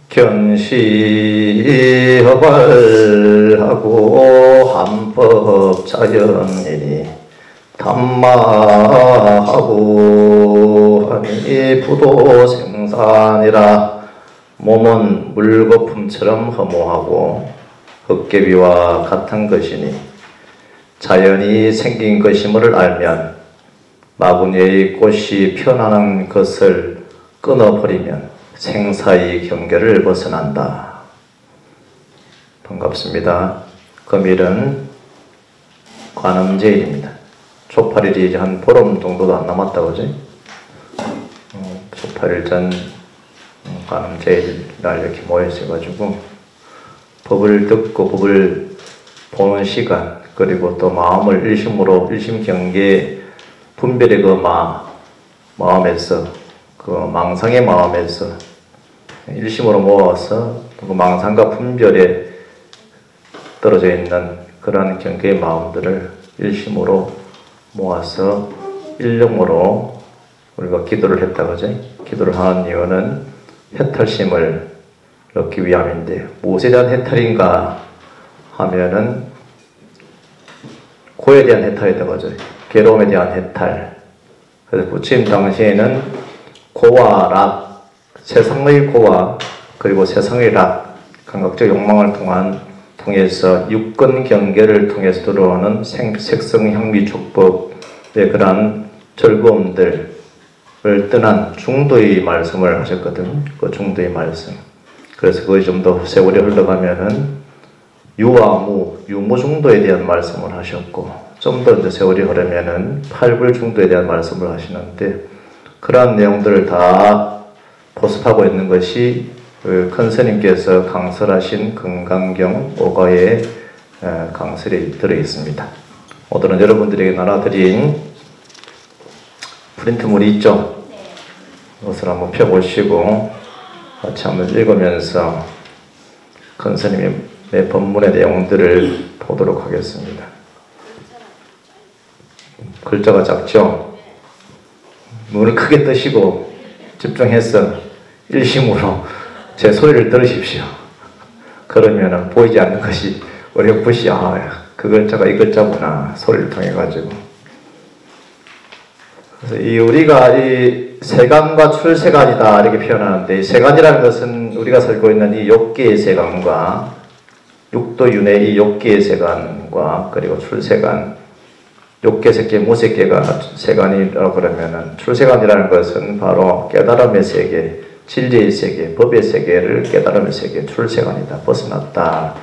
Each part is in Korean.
견시허발하고 한법자연이니 담마하고 하니 부도생산이라. 몸은 물거품처럼 허무하고 헛개비와 같은 것이니 자연이 생긴 것임을 알면 마구니의 꽃이 피어나는 것을 끊어버리면 생사의 경계를 벗어난다. 반갑습니다. 금일은 관음제일입니다. 초팔일이 이제 한 보름 정도도 안 남았다 그지? 초팔일 전 관음제일 날 이렇게 모여 있어가지고 법을 듣고 법을 보는 시간, 그리고 또 마음을 일심으로 일심경계 분별의 그 마음에서, 그 망상의 마음에서 일심으로 모아서 그 망상과 분별에 떨어져 있는 그러한 경계의 마음들을 일심으로 모아서 일념으로 우리가 기도를 했다 그지? 기도를 하는 이유는 해탈심을 얻기 위함인데, 무엇에 대한 해탈인가 하면은 고에 대한 해탈이다 그죠? 괴로움에 대한 해탈. 그래서 부처님 당시에는 고와 락, 세상의 고와 그리고 세상의 락, 감각적 욕망을 통해서 육근 경계를 통해서 들어오는 색성 향미 촉법의 그러한 즐거움들을 떠난 중도의 말씀을 하셨거든. 그 중도의 말씀. 그래서 그것이 좀 더 세월이 흘러가면은 유와 유무 중도에 대한 말씀을 하셨고, 좀 더 이제 세월이 흐르면은 팔불 중도에 대한 말씀을 하시는데, 그러한 내용들을 다 포섭하고 있는 것이 큰 스님께서 강설하신 금강경 5가의 강설이 들어있습니다. 오늘은 여러분들에게 나눠드린 프린트물이 있죠? 이것을 한번 펴보시고 같이 한번 읽으면서 큰 스님의 법문의 내용들을 보도록 하겠습니다. 글자가 작죠? 눈을 크게 뜨시고 집중해서 일심으로 제 소리를 들으십시오. 그러면 보이지 않는 것이 어렴풋이 그 글자가 이 글자구나 소리를 통해 가지고. 그래서 우리가 이 세간과 출세간이다 이렇게 표현하는데, 이 세간이라는 것은 우리가 살고 있는 이 욕계의 세간과 육도윤회 이 욕계의 세간과 그리고 출세간, 욕계, 색계, 무색계가 세간이라고 그러면은, 출세간이라는 것은 바로 깨달음의 세계, 진리의 세계, 법의 세계를 깨달음의 세계, 출세간이다. 벗어났다.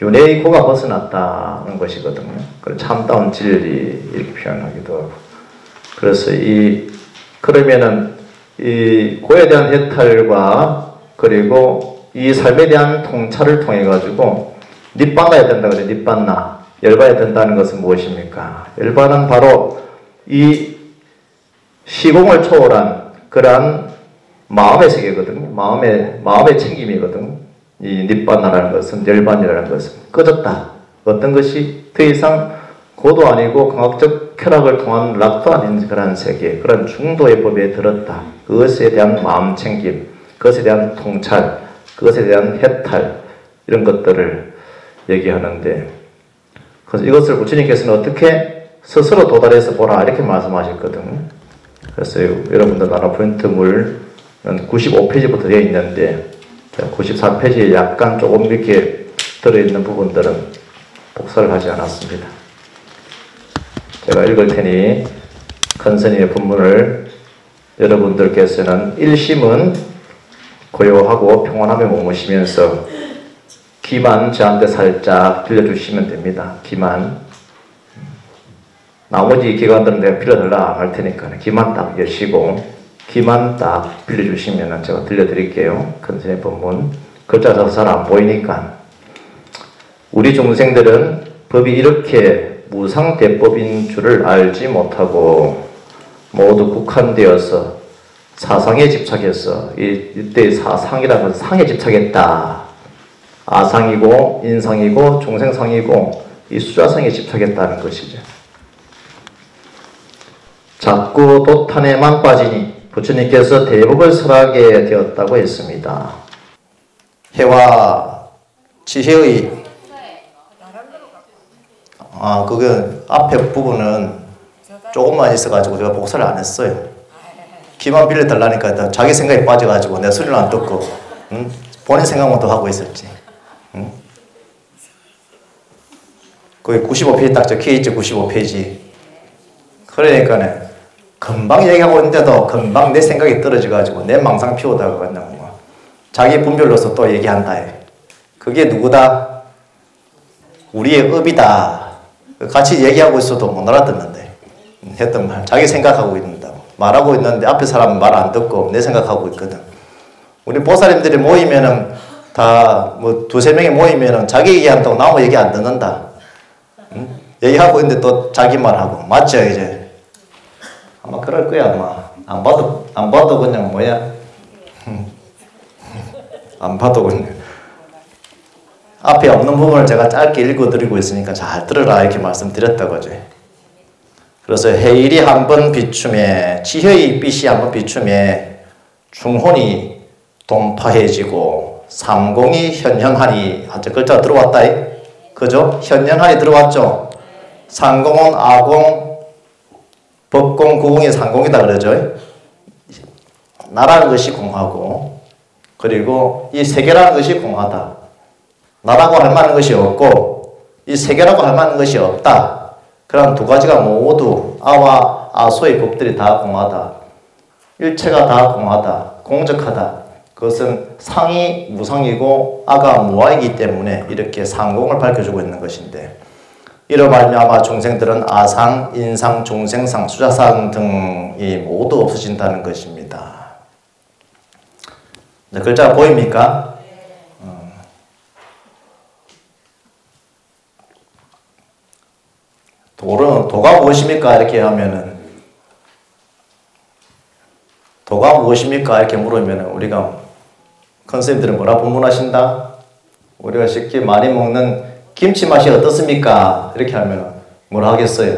윤회의 고가 벗어났다는 것이거든요. 참다운 진리 이렇게 표현하기도 하고. 그래서 그러면은 이 고에 대한 해탈과 그리고 이 삶에 대한 통찰을 통해 가지고 닛반나야 된다 그래. 닛반나. 열반해야 된다는 것은 무엇입니까? 열반은 바로 이 시공을 초월한 그러한 마음의 세계거든요. 마음의 챙김이거든요. 이 닛반나라는 것은, 열반이라는 것은 꺼졌다. 어떤 것이 더 이상 고도 아니고 강학적 쾌락을 통한 락도 아닌 그런 세계, 그런 중도의 법에 들었다. 그것에 대한 마음 챙김, 그것에 대한 통찰, 그것에 대한 해탈, 이런 것들을 얘기하는데, 그래서 이것을 부처님께서는 어떻게 스스로 도달해서 보라 이렇게 말씀하셨거든요. 그래서 여러분들 나눠 프린트물은 95페이지부터 되어 있는데 94페이지에 약간 조금 이렇게 들어있는 부분들은 복사를 하지 않았습니다. 제가 읽을 테니 큰 스님의 법문을 여러분들께서는 일심은 고요하고 평온함에 머무시면서 귀만 저한테 살짝 빌려주시면 됩니다. 귀만. 나머지 기관들은 내가 빌려달라 할 테니까 귀만 딱 여시고 귀만 딱 빌려주시면 제가 들려드릴게요. 큰 스님의 법문. 글자가 잘 안 보이니까. 우리 중생들은 법이 이렇게 무상대법인 줄을 알지 못하고 모두 국한되어서 사상에 집착해서 이때 사상이라는 것은 상에 집착했다. 아상이고 인상이고 중생상이고 이 수자상에 집착했다는 것이죠. 자꾸 도탄에만 빠지니 부처님께서 대법을 설하게 되었다고 했습니다. 해와 지혜의 그게 앞에 부분은 조금만 있어가지고 제가 복사를 안 했어요. 기만 빌려달라니까 자기 생각에 빠져가지고 내 소리를 안 듣고 본인 생각만 더 하고 있었지. 거기 95페이지 딱 적혀있죠. 95페이지. 그러니까는 금방 얘기하고 있는데도 금방 내 생각이 떨어져가지고 내 망상 피우다가 그냥 뭐 자기 분별로서 또 얘기한다 해. 그게 누구다? 우리의 업이다. 같이 얘기하고 있어도 못 알아듣는데 했던 말. 자기 생각하고 있는다고. 말하고 있는데 앞에 사람은 말 안 듣고 내 생각하고 있거든. 우리 보살님들이 모이면은 다 뭐 두세 명이 모이면은 자기 얘기한다고 나무 얘기 안 듣는다. 얘기하고 있는데 또 자기 말하고. 맞죠 이제? 아마 그럴 거야 아마. 안 봐도 그냥 뭐야? 안 봐도 그냥. 앞에 없는 부분을 제가 짧게 읽어드리고 있으니까 잘 들으라 이렇게 말씀드렸다고 하죠. 그래서 해일이 한번 비춤에 지혜의 빛이 한번 비춤에 중혼이 동파해지고 삼공이 현현하니 한자 글자가 들어왔다. 그죠? 현현하니 들어왔죠? 상공은 아공, 법공, 구공이 상공이다 그러죠? 나라는 것이 공하고 그리고 이 세계라는 것이 공하다. 나라고 할 만한 것이 없고 이 세계라고 할 만한 것이 없다. 그런 두 가지가 모두 아와 아소의 법들이 다 공하다. 일체가 다 공하다. 공적하다. 그것은 상이 무상이고 아가 무아이기 때문에 이렇게 상공을 밝혀주고 있는 것인데 이로 말미암아 중생들은 아상, 인상, 중생상, 수자상 등이 모두 없어진다는 것입니다. 네, 글자가 보입니까? 도가 무엇입니까? 이렇게 하면은 도가 무엇입니까? 이렇게 물으면은 우리가 컨셉들은 뭐라 본문하신다? 우리가 쉽게 많이 먹는 김치 맛이 어떻습니까? 이렇게 하면 뭐라 하겠어요?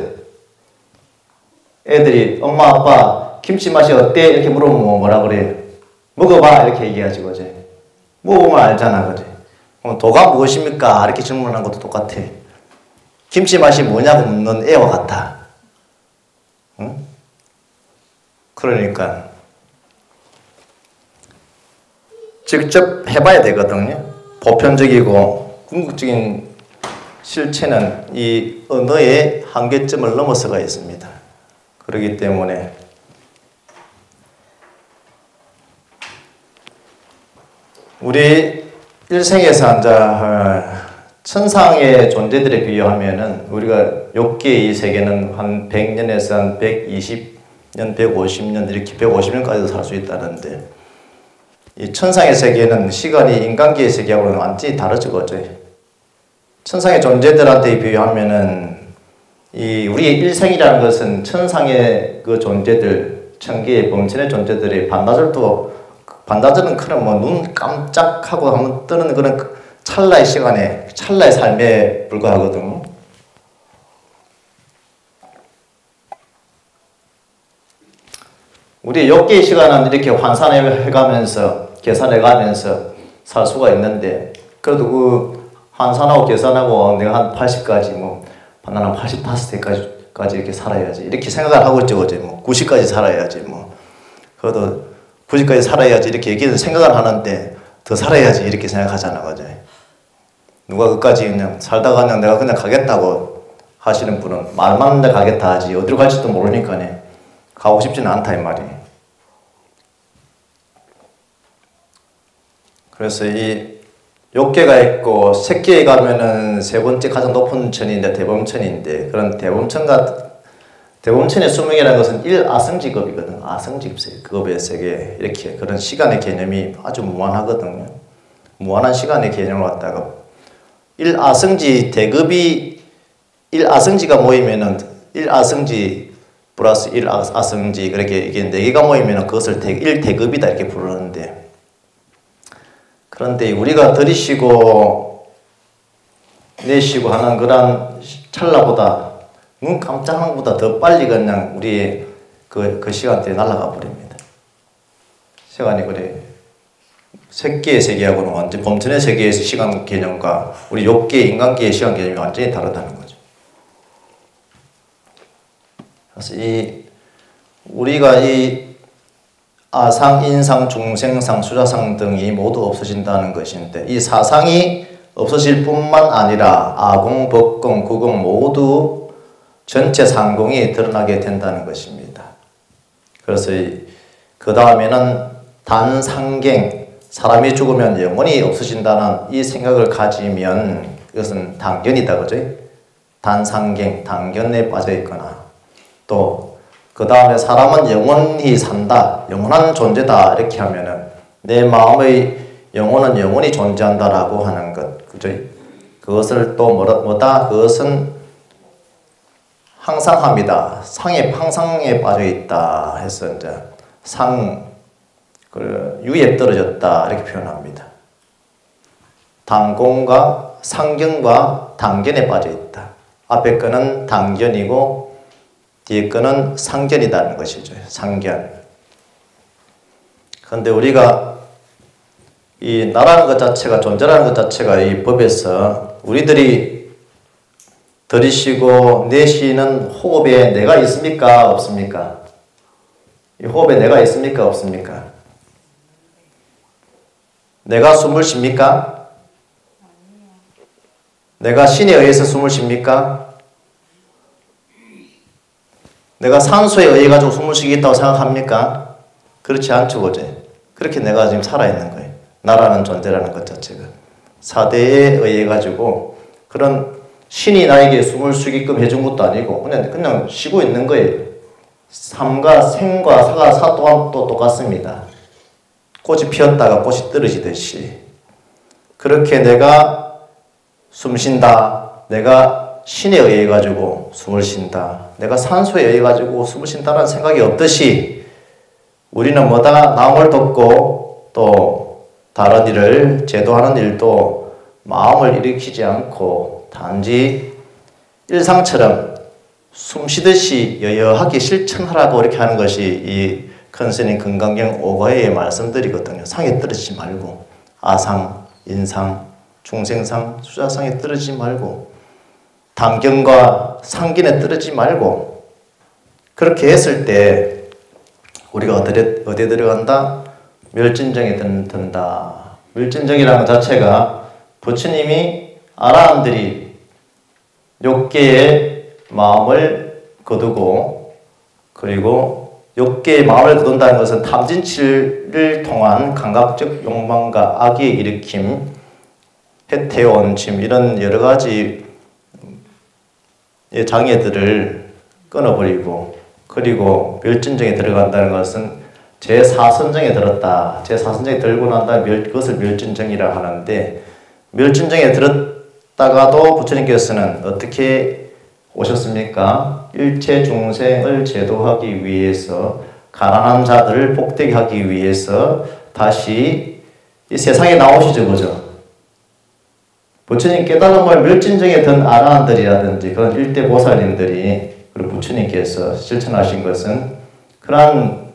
애들이 엄마 아빠 김치 맛이 어때? 이렇게 물어보면 뭐라 그래요? 먹어봐 이렇게 얘기하지 그지? 먹어보면 알잖아 그지? 도가 무엇입니까? 이렇게 질문하는 것도 똑같아. 김치 맛이 뭐냐고 묻는 애와 같아. 응? 그러니까 직접 해봐야 되거든요. 보편적이고 궁극적인 실체는 이 언어의 한계점을 넘어서가 있습니다. 그렇기 때문에 우리 일생에서 천상의 존재들에 비유하면은 우리가 욕계의 이 세계는 한 100년에서 한 120년, 150년 이렇게 150년까지도 살 수 있다는데 이 천상의 세계는 시간이 인간계의 세계하고는 완전히 다르죠, 그죠? 천상의 존재들한테 비유하면은 이 우리의 일생이라는 것은 천상의 그 존재들, 천계의 범천의 존재들이 반나절은 그런 뭐 눈 깜짝하고 한번 뜨는 그런 찰나의 시간에, 찰나의 삶에 불과하거든. 우리 욕계의 시간은 이렇게 환산해가면서, 계산해가면서 살 수가 있는데, 그래도 그 환산하고 계산하고 내가 한 80까지, 나는 85세까지 이렇게 살아야지. 이렇게 생각을 하고 있죠, 어제. 90까지 살아야지, 그래도 90까지 살아야지. 이렇게 얘기는 생각을 하는데, 더 살아야지. 이렇게 생각하잖아, 그죠? 누가 끝까지 그냥 살다가 그냥 내가 그냥 가겠다고 하시는 분은 말 많은데 가겠다 하지 어디로 갈지도 모르니까 가고 싶지는 않다 이 말이. 그래서 이 욕계가 있고 색계에 가면은 세 번째 가장 높은 천인데 대범천인데 그런 대범천의 수명이라는 것은 1아승직업이거든. 아승직업의 세계 이렇게 그런 시간의 개념이 아주 무한하거든요. 무한한 시간의 개념을 갖다가 1아승지 대급이 1아승지가 모이면은 1아승지 플러스 1아승지 그렇게 이게 4개가 모이면은 그것을 1대급이다 이렇게 부르는데 그런데 우리가 들이쉬고 내쉬고 하는 그런 찰나보다 눈 깜짝하는 것보다 더 빨리 그냥 우리의 그 시간대에 날아가 버립니다. 시간이 그래 새끼의 세계하고는 완전 범천의 세계의 시간 개념과 우리 욕계 인간계의 시간 개념이 완전히 다르다는 거죠. 그래서 우리가 이 아상, 인상, 중생상, 수자상 등이 모두 없어진다는 것인데 이 사상이 없어질 뿐만 아니라 아공, 법공, 구공 모두 전체 상공이 드러나게 된다는 것입니다. 그래서 그 다음에는 단상갱, 사람이 죽으면 영원히 없어진다는 이 생각을 가지면 이것은 당견이다, 그죠? 단상갱, 당견에 빠져 있거나 또 그 다음에 사람은 영원히 산다, 영원한 존재다 이렇게 하면은 내 마음의 영혼은 영원히 존재한다라고 하는 것, 그죠? 그것을 또 뭐다? 그것은 항상합니다. 항상에 빠져 있다 해서 이제 유예에 떨어졌다 이렇게 표현합니다. 당공과 상견과 당견에 빠져 있다. 앞에 거는 당견이고 뒤에 거는 상견이라는 것이죠. 상견. 그런데 우리가 이 나라는 것 자체가, 존재라는 것 자체가 이 법에서 우리들이 들이쉬고 내쉬는 호흡에 내가 있습니까? 없습니까? 이 호흡에 내가 있습니까? 없습니까? 내가 숨을 쉽니까? 내가 신에 의해서 숨을 쉽니까? 내가 산소에 의해 가지고 숨을 쉬겠다고 생각합니까? 그렇지 않죠, 그제? 그렇게 내가 지금 살아있는 거예요. 나라는 존재라는 것 자체가. 사대에 의해 가지고 그런 신이 나에게 숨을 쉬게끔 해준 것도 아니고 그냥 쉬고 있는 거예요. 삶과 생과 사 또한 또 똑같습니다. 꽃이 피었다가 꽃이 떨어지듯이 그렇게 내가 숨 쉰다. 내가 신에 의해 가지고 숨을 쉰다. 내가 산소에 의해 가지고 숨을 쉰다는 생각이 없듯이 우리는 뭐다? 남을 돕고 또 다른 일을 제도하는 일도 마음을 일으키지 않고 단지 일상처럼 숨쉬듯이 여여하게 실천하라고 이렇게 하는 것이 이 컨스님 건강경 5과의 말씀들이거든요. 상에 떨어지지 말고 아상, 인상, 중생상, 수자상에 떨어지지 말고 당견과 상견에 떨어지지 말고 그렇게 했을 때 우리가 어디에 들어간다? 멸진정에 든다. 멸진정이라는 것 자체가 부처님이 아라한들이 욕계의 마음을 거두고 그리고 욕계의 마음을 거둔다는 것은 탐진치를 통한 감각적 욕망과 악의 일으킴, 해태 원침 이런 여러 가지 장애들을 끊어버리고 그리고 멸진정에 들어간다는 것은 제4선정에 들었다. 제4선정에 들고 난 다음에 그것을 멸진정이라 하는데 멸진정에 들었다가도 부처님께서는 어떻게 오셨습니까? 일체 중생을 제도하기 위해서 가난한 자들을 복되게 하기 위해서 다시 이 세상에 나오시죠. 그죠? 부처님 깨달음을 멸진정에 든 아라한들이라든지 그런 일대 보살님들이 그리고 부처님께서 실천하신 것은 그러한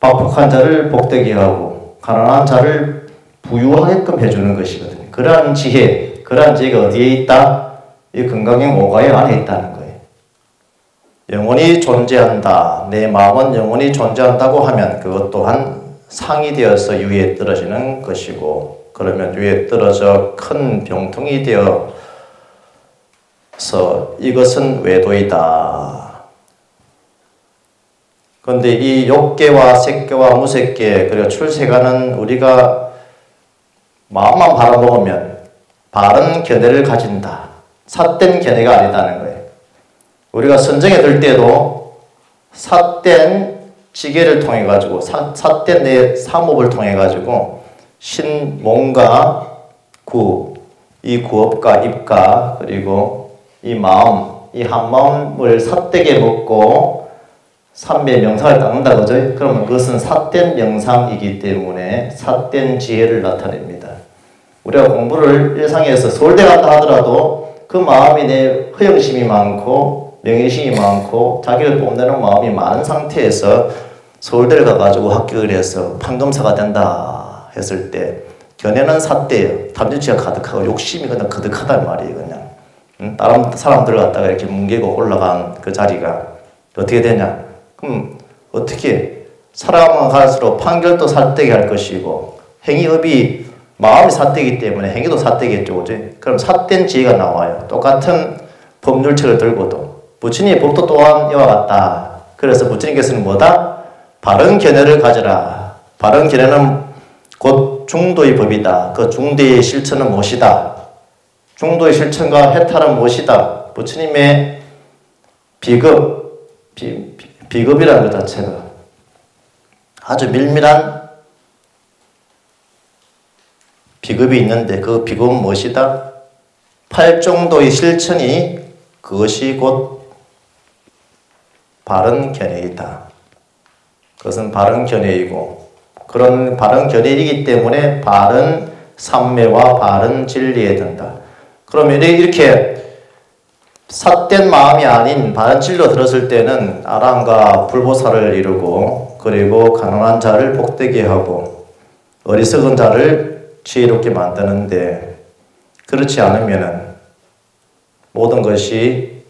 박복한 자를 복되게 하고 가난한 자를 부유하게끔 해주는 것이거든요. 그러한 지혜가 어디에 있다? 이 건강경 5과의 안에 있다는 거예요. 영원히 존재한다. 내 마음은 영원히 존재한다고 하면 그것 또한 상이 되어서 유에 떨어지는 것이고 그러면 유에 떨어져 큰 병통이 되어서 이것은 외도이다. 그런데 이 욕계와 색계와 무색계 그리고 출세가는 우리가 마음만 바라보면 바른 견해를 가진다. 삿된 견해가 아니다는 거예요. 우리가 선정에 들 때도 삿된 지계를 통해 가지고 삿된 내 사목을 통해 가지고 신몽과 구, 이 구업과 입과 그리고 이 마음, 이 한마음을 삿되게 먹고 삼배 명상을 닦는다 그죠? 그러면 그것은 삿된 명상이기 때문에 삿된 지혜를 나타냅니다. 우리가 공부를 일상에서 서울대 간다 하더라도 그 마음이 내 허영심이 많고 명예심이 많고 자기를 뽐내는 마음이 많은 상태에서 서울대를 가가지고 합격을 해서 판검사가 된다 했을 때 견해는 삿대예요. 탐진치가 가득하고 욕심이 그냥 가득하단 말이에요. 그냥 다른 사람들을 갖다가 이렇게 뭉개고 올라간 그 자리가 어떻게 되냐? 그럼 어떻게 살아가면 갈수록 판결도 삿대게 할 것이고 행위업이 마음이 삿대이기 때문에 행위도 삿대겠죠. 그지? 그럼 삿된 지혜가 나와요. 똑같은 법률책을 들고도 부처님의 법도 또한 이와 같다. 그래서 부처님께서는 뭐다? 바른 견해를 가져라. 바른 견해는 곧 중도의 법이다. 그 중도의 실천은 무엇이다? 중도의 실천과 해탈은 무엇이다? 부처님의 비급이라는 것 자체가 아주 밀밀한 비급이 있는데 그 비급은 무엇이다? 팔정도의 실천이 그것이 곧 바른 견해이다. 그것은 바른 견해이고 그런 바른 견해이기 때문에 바른 삼매와 바른 진리에 든다. 그러면 이렇게 삿된 마음이 아닌 바른 진리로 들었을 때는 아랑과 불보살을 이루고 그리고 가난한 자를 복되게 하고 어리석은 자를 지혜롭게 만드는데 그렇지 않으면은 모든 것이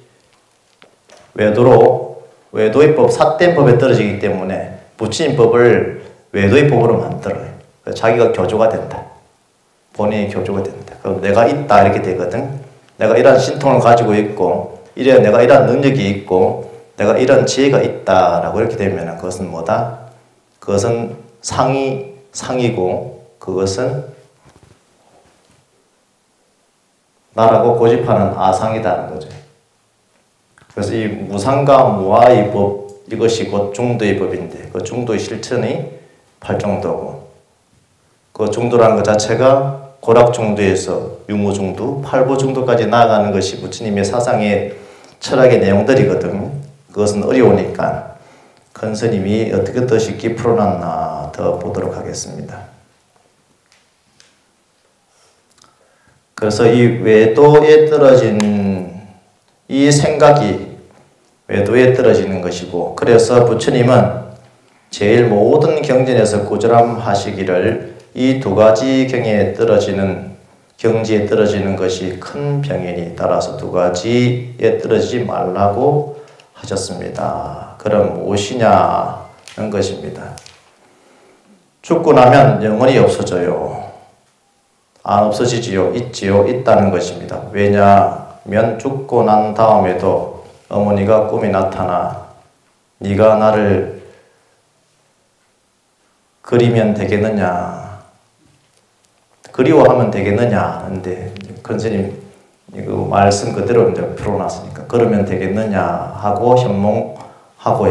외도의 법, 삿된 법에 떨어지기 때문에 부처님 법을 외도의 법으로 만들어요. 자기가 교조가 된다. 본인이 교조가 된다. 그럼 내가 있다 이렇게 되거든. 내가 이런 신통을 가지고 있고 내가 이런 능력이 있고 내가 이런 지혜가 있다라고 이렇게 되면 그것은 뭐다? 그것은 상이고 그것은 나라고 고집하는 아상이다는 거죠. 그래서 이 무상과 무아의 법 이것이 곧 중도의 법인데 그 중도의 실천이 팔정도고 그 중도라는 것 자체가 고락중도에서 유무중도, 팔보중도까지 나아가는 것이 부처님의 사상의 철학의 내용들이거든. 그것은 어려우니까 큰 스님이 어떻게 더 쉽게 풀어놨나 더 보도록 하겠습니다. 그래서 이 외도에 떨어진 이 생각이 외도에 떨어지는 것이고 그래서 부처님은 제일 모든 경전에서 꾸준함하시기를 이 두 가지 경지에 떨어지는 것이 큰 병이니 따라서 두 가지에 떨어지지 말라고 하셨습니다. 그럼 무엇이냐는 것입니다. 죽고 나면 영원히 없어져요. 안 없어지지요. 있지요. 있다는 것입니다. 왜냐하면 죽고 난 다음에도 어머니가 꿈에 나타나 네가 나를 그리면 되겠느냐 그리워하면 되겠느냐 하는데 큰 스님 이거 말씀 그대로 이제 풀어놨으니까 그러면 되겠느냐 하고 현몽하고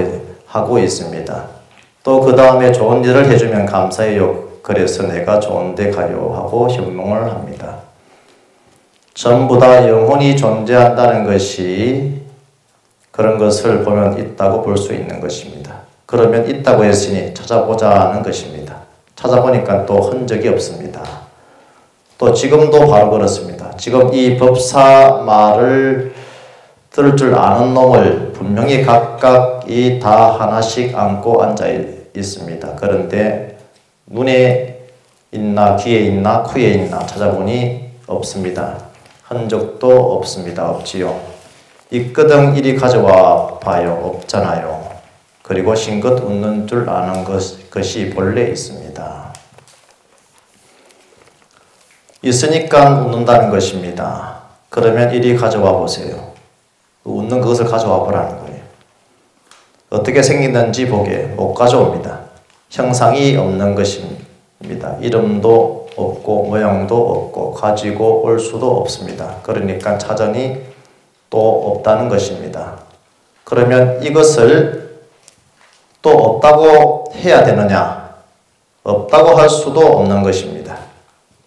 있습니다. 또 그 다음에 좋은 일을 해주면 감사해요. 그래서 내가 좋은 데 가요 하고 현몽을 합니다. 전부 다 영혼이 존재한다는 것이 그런 것을 보면 있다고 볼 수 있는 것입니다. 그러면 있다고 했으니 찾아보자는 것입니다. 찾아보니까 또 흔적이 없습니다. 또 지금도 바로 그렇습니다. 지금 이 법사 말을 들을 줄 아는 놈을 분명히 각각이 다 하나씩 안고 앉아 있습니다. 그런데 눈에 있나 귀에 있나 코에 있나 찾아보니 없습니다. 흔적도 없습니다. 없지요. 있거든 이리 가져와 봐요. 없잖아요. 그리고 싱긋 웃는 줄 아는 것이 본래 있습니다. 있으니까 웃는다는 것입니다. 그러면 이리 가져와 보세요. 웃는 그것을 가져와 보라는 거예요. 어떻게 생겼는지 보게 못 가져옵니다. 형상이 없는 것입니다. 이름도 없고 모양도 없고 가지고 올 수도 없습니다. 그러니까 차전이 또 없다는 것입니다. 그러면 이것을 또 없다고 해야 되느냐? 없다고 할 수도 없는 것입니다.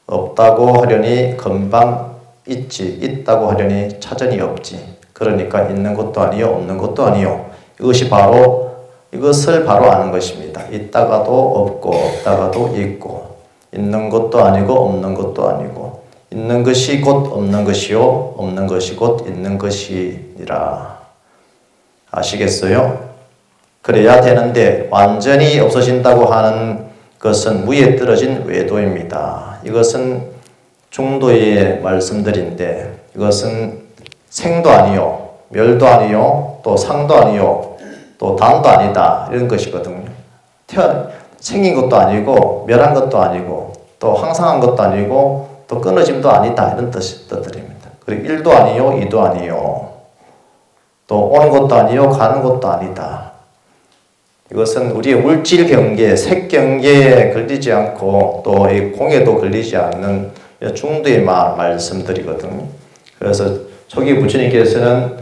없다고 하려니 금방 있지, 있다고 하려니 차전이 없지. 그러니까 있는 것도 아니요, 없는 것도 아니요. 이것을 바로 아는 것입니다. 있다가도 없고, 없다가도 있고, 있는 것도 아니고, 없는 것도 아니고, 있는 것이 곧 없는 것이요, 없는 것이 곧 있는 것이니라. 아시겠어요? 그래야 되는데, 완전히 없어진다고 하는 그것은 무에 떨어진 외도입니다. 이것은 중도의 말씀들인데 이것은 생도 아니요, 멸도 아니요, 또 상도 아니요, 또 단도 아니다 이런 것이거든요. 생긴 것도 아니고 멸한 것도 아니고 또 항상한 것도 아니고 또 끊어짐도 아니다 이런 뜻들입니다. 그리고 일도 아니요, 이도 아니요, 또 오는 것도 아니요, 가는 것도 아니다. 이것은 우리의 물질 경계, 색 경계에 걸리지 않고 또 이 공에도 걸리지 않는 중도의 말씀들이거든요. 그래서 초기 부처님께서는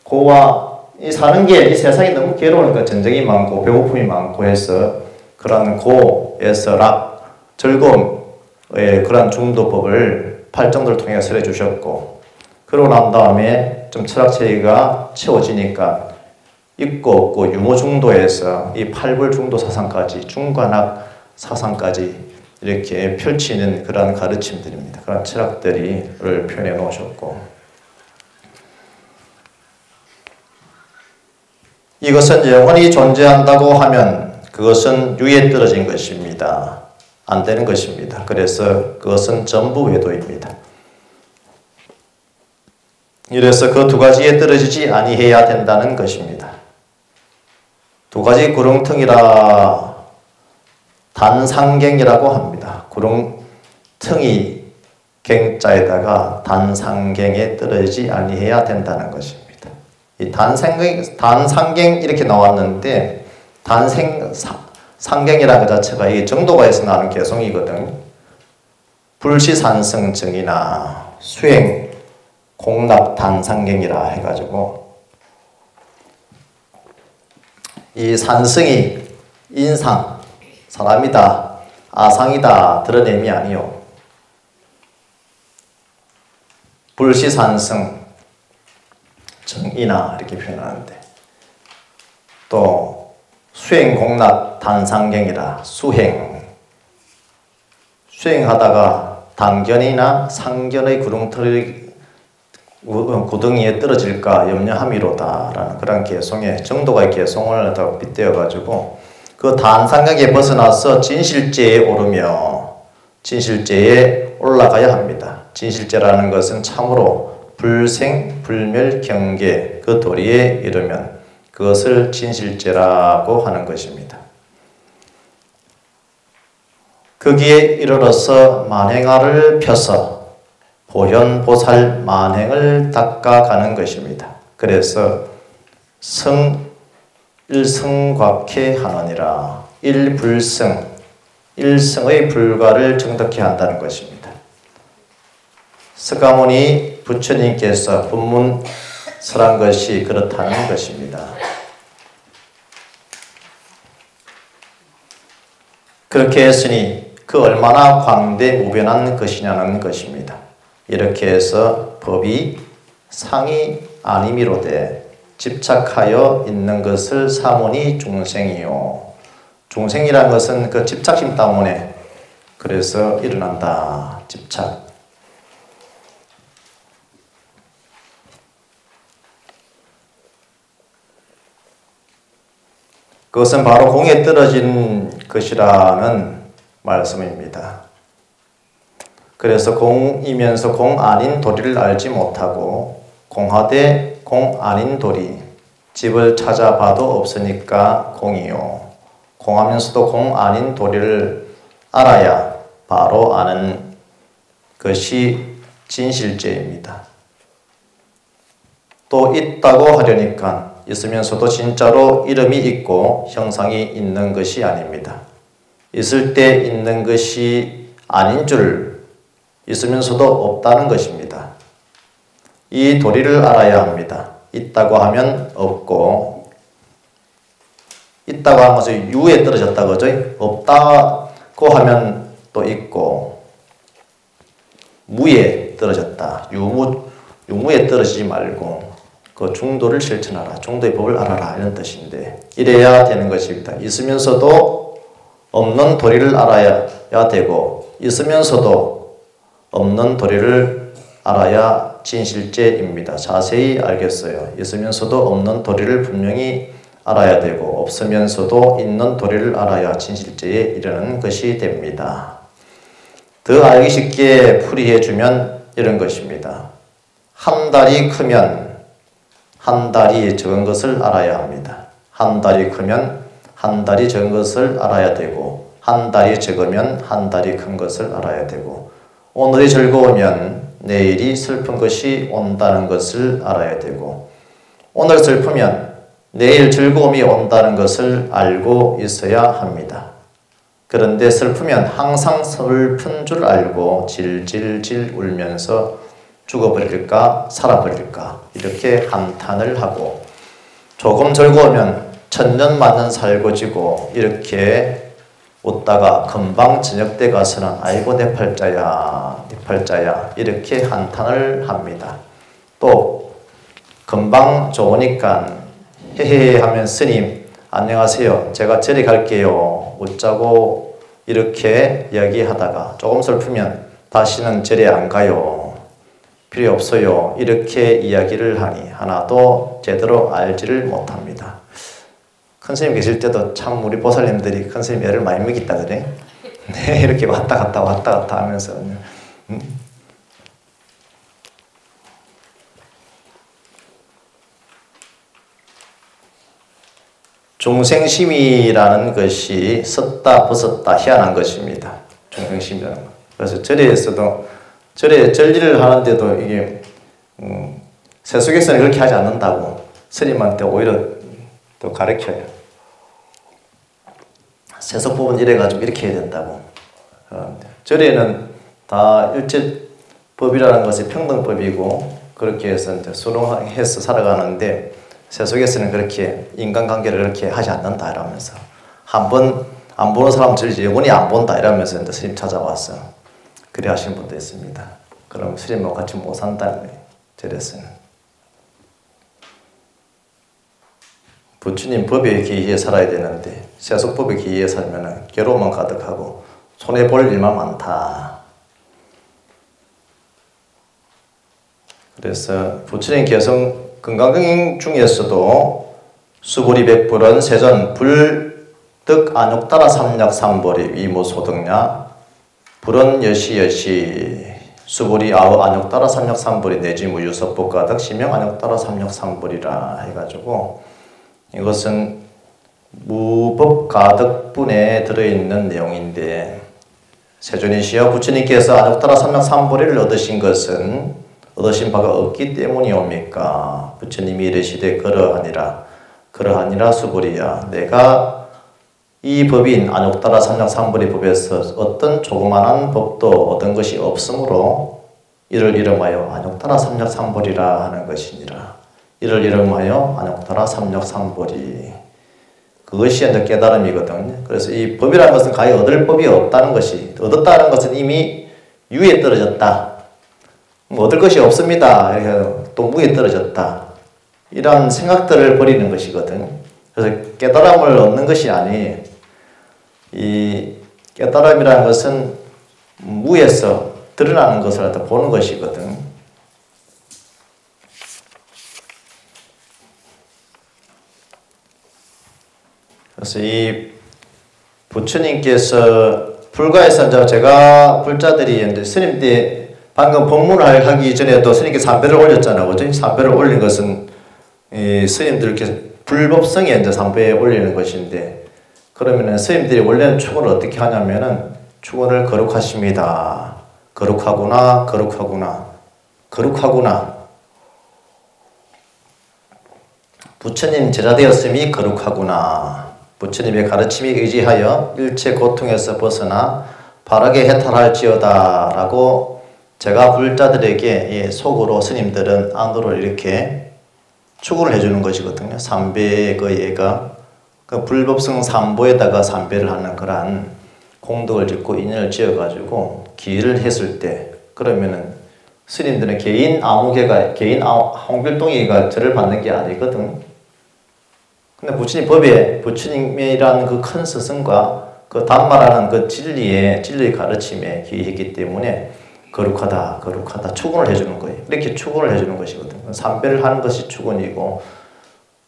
고와 이 사는 게 이 세상이 너무 괴로우니까 전쟁이 많고 배고픔이 많고 해서 그런 고에서 락, 즐거움의 그런 중도법을 팔정도를 통해 설해 주셨고, 그러고 난 다음에 좀 철학체계가 채워지니까 있고 없고 유무중도에서 이 팔불중도 사상까지 중관학 사상까지 이렇게 펼치는 그런 가르침들입니다. 그런 철학들을 표현해 놓으셨고, 이것은 영원히 존재한다고 하면 그것은 유에 떨어진 것입니다. 안 되는 것입니다. 그래서 그것은 전부 외도입니다. 이래서 그 두 가지에 떨어지지 아니해야 된다는 것입니다. 두 가지 구렁텅이라 단상갱이라고 합니다. 구렁텅이 갱자에다가 단상갱에 떨어지지 아니해야 된다는 것입니다. 이 단상갱 이렇게 나왔는데 상갱이라는 것 자체가 이 정도가에서 나오는 개성이거든요. 불시산성증이나 수행, 공납, 단상갱이라 해가지고 이 산성이 인상, 사람이다, 아상이다 드러냄이 아니요. 불시산성, 정이나 이렇게 표현하는데, 또 수행, 공납, 단상갱이라 수행하다가 단견이나 상견의 구덩이에 떨어질까 염려함이로다라는 그런 개성의 정도가의 개성을 빗대어가지고 그 단상경에 벗어나서 진실제에 오르며 진실제에 올라가야 합니다. 진실제라는 것은 참으로 불생, 불멸, 경계 그 도리에 이르면 그것을 진실제라고 하는 것입니다. 거기에 이르러서 만행화를 펴서 보현보살 만행을 닦아가는 것입니다. 그래서 일성곽해 하느니라, 일불성, 일성의 불가를 정덕해 한다는 것입니다. 석가모니 부처님께서 법문설한 것이 그렇다는 것입니다. 그렇게 했으니 그 얼마나 광대무변한 것이냐는 것입니다. 이렇게 해서 법이 상이 아니미로되 집착하여 있는 것을 사모니 중생이요. 중생이란 것은 그 집착심 때문에 그래서 일어난다. 집착. 그것은 바로 공에 떨어진 것이라는 말씀입니다. 그래서 공이면서 공 아닌 도리를 알지 못하고 공하되 공 아닌 도리, 집을 찾아봐도 없으니까 공이요. 공하면서도 공 아닌 도리를 알아야 바로 아는 것이 진실제입니다. 또 있다고 하려니까 있으면서도 진짜로 이름이 있고 형상이 있는 것이 아닙니다. 있을 때 있는 것이 아닌 줄 있으면서도 없다는 것입니다. 이 도리를 알아야 합니다. 있다고 하면 없고, 있다고 하면 것이 유에 떨어졌다 그죠? 없다고 하면 또 있고, 무에 떨어졌다. 유무에 떨어지지 말고 그 중도를 실천하라. 중도의 법을 알아라. 이런 뜻인데, 이래야 되는 것입니다. 있으면서도 없는 도리를 알아야 되고, 있으면서도 없는 도리를 알아야 진실제입니다. 자세히 알겠어요. 있으면서도 없는 도리를 분명히 알아야 되고 없으면서도 있는 도리를 알아야 진실제에 이르는 것이 됩니다. 더 알기 쉽게 풀이해주면 이런 것입니다. 한 달이 크면 한 달이 적은 것을 알아야 합니다. 한 달이 크면 한 달이 적은 것을 알아야 되고 한 달이 적으면 한 달이 큰 것을 알아야 되고 오늘이 즐거우면 내일이 슬픈 것이 온다는 것을 알아야 되고 오늘 슬프면 내일 즐거움이 온다는 것을 알고 있어야 합니다. 그런데 슬프면 항상 슬픈 줄 알고 질질질 울면서 죽어버릴까 살아버릴까 이렇게 한탄을 하고 조금 즐거우면 천년 만년 살고 지고 이렇게 웃다가 금방 저녁 때 가서는 아이고 내 팔자야 내 팔자야 이렇게 한탄을 합니다. 또 금방 좋으니까 헤헤 하면 스님 안녕하세요 제가 절에 갈게요 웃자고 이렇게 이야기하다가 조금 슬프면 다시는 절에 안 가요 필요 없어요 이렇게 이야기를 하니 하나도 제대로 알지를 못합니다. 큰 스님 계실 때도 참 우리 보살님들이 큰 스님 애를 많이 먹였다 그래. 네, 이렇게 왔다 갔다 하면서 중생심이라는 것이 섰다 벗었다 희한한 것입니다. 중생심이라는 것. 그래서 절에서도 절에 절리를 하는데도 이게 세속에서는 그렇게 하지 않는다고 스님한테 오히려 또 가르쳐요. 세속법은 이래가지고 이렇게 해야 된다고. 절에는 다 일제법이라는 것이 평등법이고 그렇게 해서 이제 순응해서 살아가는데 세속에서는 그렇게 인간관계를 그렇게 하지 않는다 이러면서 한 번 안 보는 사람 절지 영원히 안 본다 이러면서 이제 스님 찾아왔어. 그래 하신 분도 있습니다. 그럼 스님하고 같이 못 산다는 거예요. 절에서는. 부처님 법에 기이해 살아야 되는데 세속법에 기이해 살면 괴로움만 가득하고 손해볼 일만 많다. 그래서 부처님께서 건강경 중에서도 수보리 백불은 세전 불득 안욕따라 삼약 삼보리 위무소득냐 불은 여시여시 수보리 아우 안욕따라 삼약 삼보리 내지 무유섭법가득 시명 안욕따라 삼약 삼보리라 해가지고 이것은 무법가득분에 들어있는 내용인데 세존이시여 부처님께서 안욕따라 삼약 삼보리를 얻으신 것은 얻으신 바가 없기 때문이옵니까? 부처님이 이르시되 그러하니라 수보리야 내가 이 법인 안욕따라 삼약 삼보리 법에서 어떤 조그만한 법도 얻은 것이 없으므로 이를 이름하여 안욕따라 삼약 삼보리라 하는 것이니라. 이를 이름하여 안욕따라 삼약 삼보리 그것이 이제 깨달음이거든요. 그래서 이 법이라는 것은 가히 얻을 법이 없다는 것이 얻었다는 것은 이미 유에 떨어졌다. 얻을 것이 없습니다. 또 무에 떨어졌다. 이런 생각들을 버리는 것이거든. 그래서 깨달음을 얻는 것이 아니, 이 깨달음이라는 것은 무에서 드러나는 것을 보는 것이거든. 그래서 이 부처님께서 불가에서 제가 불자들이 이제 스님 때 방금 법문을 하기 전에도 스님께서 삼배를 올렸잖아요. 그죠? 삼배를 올린 것은 이 스님들께서 불법성에 이제 삼배에 올리는 것인데 그러면은 스님들이 원래는 축원을 어떻게 하냐면은 축원을 거룩하십니다. 거룩하구나, 거룩하구나, 거룩하구나. 부처님 제자 되었음이 거룩하구나. 부처님의 가르침에 의지하여 일체 고통에서 벗어나 바르게 해탈할지어다 라고 제가 불자들에게 속으로 스님들은 안으로 이렇게 축원을 해주는 것이거든요. 삼배의 그 예가 그 불법성 삼보에다가 삼배를 하는 그러한 공덕을 짓고 인연을 지어가지고 기를 했을 때 그러면은 스님들은 개인 아무개가 개인 홍길동이가 절을 받는 게 아니거든. 근데 부처님 법에 부처님이라는 그 큰 스승과 그 담마라는 그 진리의 가르침에 기했기 때문에 거룩하다, 거룩하다 축원을 해주는 거예요. 이렇게 축원을 해주는 것이거든요. 삼배를 하는 것이 축원이고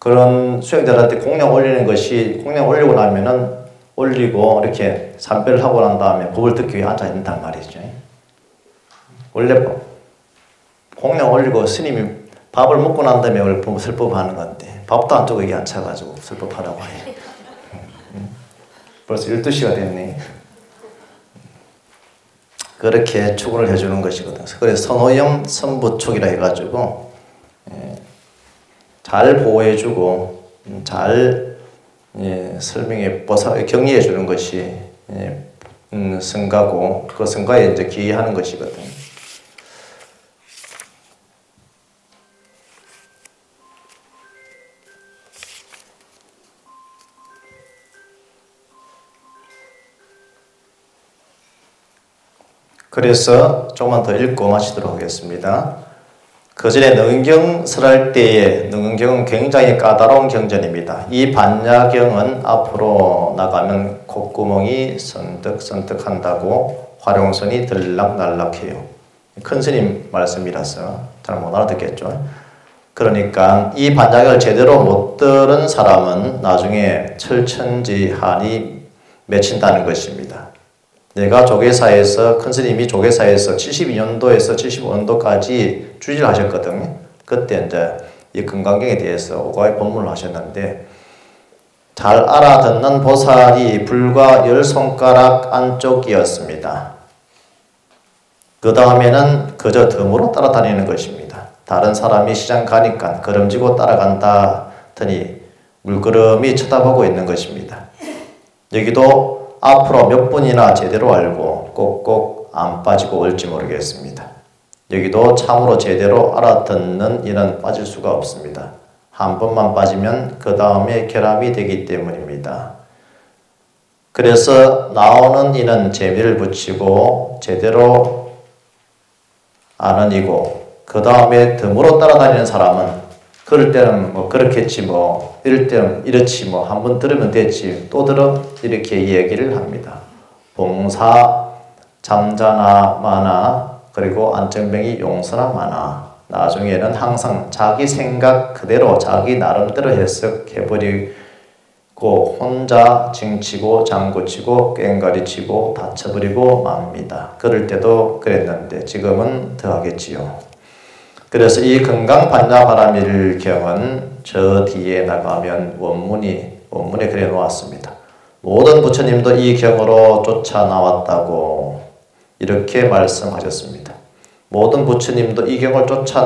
그런 수행자들한테 공양 올리는 것이 공양 올리고 나면은 올리고 이렇게 삼배를 하고 난 다음에 법을 듣기 위해 앉아 있는단 말이죠. 원래 공양 올리고 스님이 밥을 먹고 난 다음에 설법하는 건데 밥도 안 주고 여기 앉아가지고 설법하라고 해요. 벌써 12시가 됐네. 그렇게 축원을 해주는 것이거든. 그래서 선호형 선부축이라 해가지고 잘 보호해주고 잘 설명해 격리해 주는 것이 성가고 그 성가에 이제 기여하는 것이거든. 그래서 조금만 더 읽고 마치도록 하겠습니다. 그 전에 능경설할 때에 능경은 굉장히 까다로운 경전입니다. 이 반야경은 앞으로 나가면 콧구멍이 선득선득한다고 활용선이 들락날락해요. 큰 스님 말씀이라서 잘 못 알아듣겠죠. 그러니까 이 반야경을 제대로 못 들은 사람은 나중에 철천지한이 맺힌다는 것입니다. 내가 조계사에서 큰 스님이 조계사에서 72년도에서 75년도까지 주지를 하셨거든요. 그때 이제 이 금강경에 대해서 오가의 법문을 하셨는데 잘 알아듣는 보살이 불과 10손가락 안쪽이었습니다. 그 다음에는 그저 덤으로 따라다니는 것입니다. 다른 사람이 시장 가니까 걸음지고 따라간다 더니 물끄러미 쳐다보고 있는 것입니다. 여기도 앞으로 몇 분이나 제대로 알고 꼭꼭 안 빠지고 올지 모르겠습니다. 여기도 참으로 제대로 알아듣는 이는 빠질 수가 없습니다. 한 번만 빠지면 그 다음에 결함이 되기 때문입니다. 그래서 나오는 이는 재미를 붙이고 제대로 아는 이고 그 다음에 덤으로 따라다니는 사람은 그럴 때는 뭐 그렇겠지 뭐 이럴 때는 이렇지 뭐 한번 들으면 됐지 또 들어 이렇게 이야기를 합니다. 봉사 잠자나 마나 그리고 안정병이 용서나 마나 나중에는 항상 자기 생각 그대로 자기 나름대로 해석해버리고 혼자 징치고 장구치고 꽹가리치고 다쳐버리고 맙니다. 그럴 때도 그랬는데 지금은 더 하겠지요. 그래서 이 건강반야바라밀경은 저 뒤에 나가면 원문에 그래 놓았습니다. 모든 부처님도 이 경으로 쫓아 나왔다고 이렇게 말씀하셨습니다. 모든 부처님도 이 경을 쫓아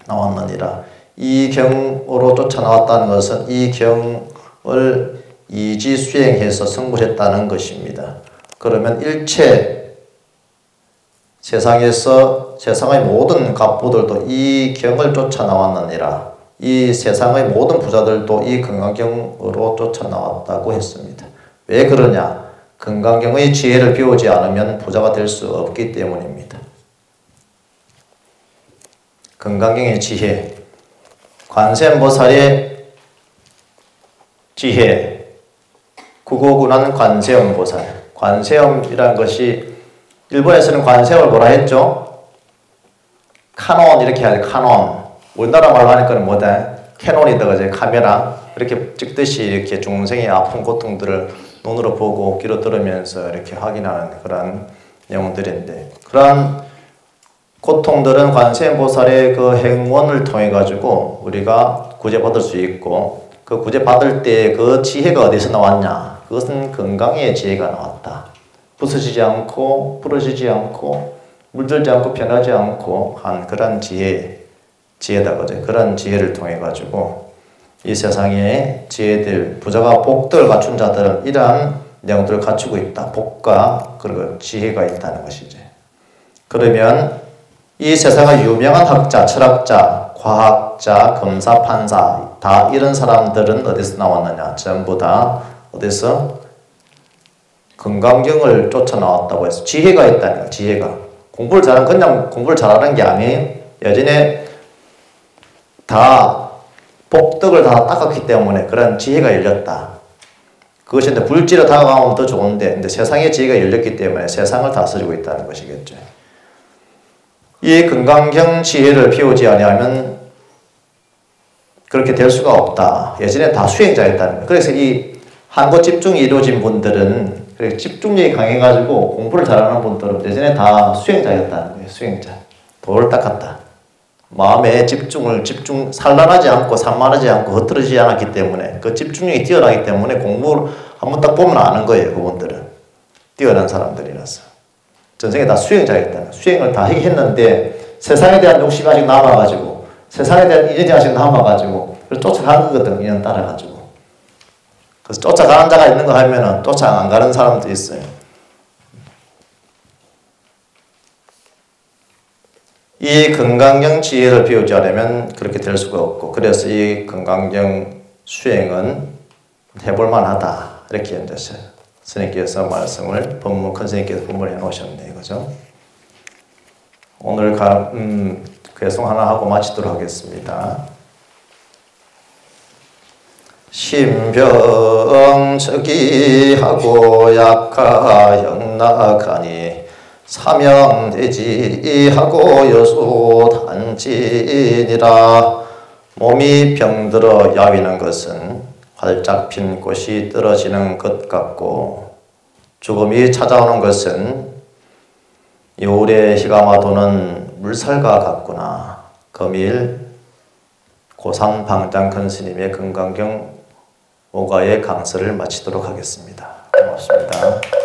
나왔느니라. 이 경으로 쫓아 나왔다는 것은 이 경을 이지 수행해서 성불했다는 것입니다. 그러면 일체 세상의 모든 갑부들도 이 경을 쫓아 나왔느니라. 이 세상의 모든 부자들도 이 건강경으로 쫓아 나왔다고 했습니다. 왜 그러냐? 건강경의 지혜를 배우지 않으면 부자가 될 수 없기 때문입니다. 건강경의 지혜, 관세음보살의 지혜, 구고군한 관세음보살. 관세음이라는 것이 일본에서는 관세음을 뭐라 했죠? 카논 이렇게 해야 돼. 카논. 우리나라 말로 하니까 뭐다? 캐논이다 그제 카메라 이렇게 찍듯이 이렇게 중생의 아픈 고통들을 눈으로 보고 귀로 들으면서 이렇게 확인하는 그런 내용들인데 그러한 고통들은 관세음보살의 그 행원을 통해 가지고 우리가 구제받을 수 있고 그 구제받을 때 그 지혜가 어디서 나왔냐? 그것은 건강의 지혜가 나왔다. 부서지지 않고 부러지지 않고 물들지 않고 변하지 않고 한 그런 지혜다 그죠. 그런 지혜를 통해 가지고 이 세상에 지혜들 부자가 복들을 갖춘 자들은 이러한 내용들을 갖추고 있다. 복과 그리고 지혜가 있다는 것이죠. 그러면 이 세상의 유명한 학자, 철학자, 과학자, 검사, 판사 다 이런 사람들은 어디서 나왔느냐? 전부 다 어디서? 건강경을 쫓아 나왔다고 해서 지혜가 있다는 거야. 지혜가. 그냥 공부를 잘하는 게 아니에요. 예전에 다 복덕을 다 닦았기 때문에 그런 지혜가 열렸다. 그것이 이제 불지로 다가가면 더 좋은데 근데 세상의 지혜가 열렸기 때문에 세상을 다스리고 있다는 것이겠죠. 이 건강경 지혜를 배우지 아니하면 그렇게 될 수가 없다. 예전에 다 수행자였다는 거예요. 그래서 이 한 곳 집중이 이루어진 분들은 집중력이 강해가지고 공부를 잘하는 분들은 예전에 다 수행자였다는 거예요. 수행자. 돌을 닦았다. 마음의 산란하지 않고 산만하지 않고 흐트러지지 않았기 때문에 그 집중력이 뛰어나기 때문에 공부를 한번 딱 보면 아는 거예요. 그분들은. 뛰어난 사람들이라서. 전생에 다 수행자였다. 수행을 다 했는데 세상에 대한 욕심이 아직 남아가지고 세상에 대한 인연이 아직 남아가지고 쫓아가는 거거든. 인연 따라가지고. 그래서 쫓아가는 자가 있는 거 하면은 쫓아 안 가는 사람도 있어요. 이 건강경 지혜를 배우지 않으면 그렇게 될 수가 없고 그래서 이 건강경 수행은 해볼만 하다. 이렇게 이제 스님께서 말씀을 큰 스님께서 본문을 해놓으셨네요. 그죠? 오늘 괴송 하나 하고 마치도록 하겠습니다. 신병적이하고 약하영락하니 사명대지하고 여수단지니라. 몸이 병들어 야위는 것은 활짝 핀 꽃이 떨어지는 것 같고 죽음이 찾아오는 것은 여울에 희가마 도는 물살과 같구나. 금일 고산 방장 큰 스님의 건강경 오가의 강설을 마치도록 하겠습니다. 고맙습니다.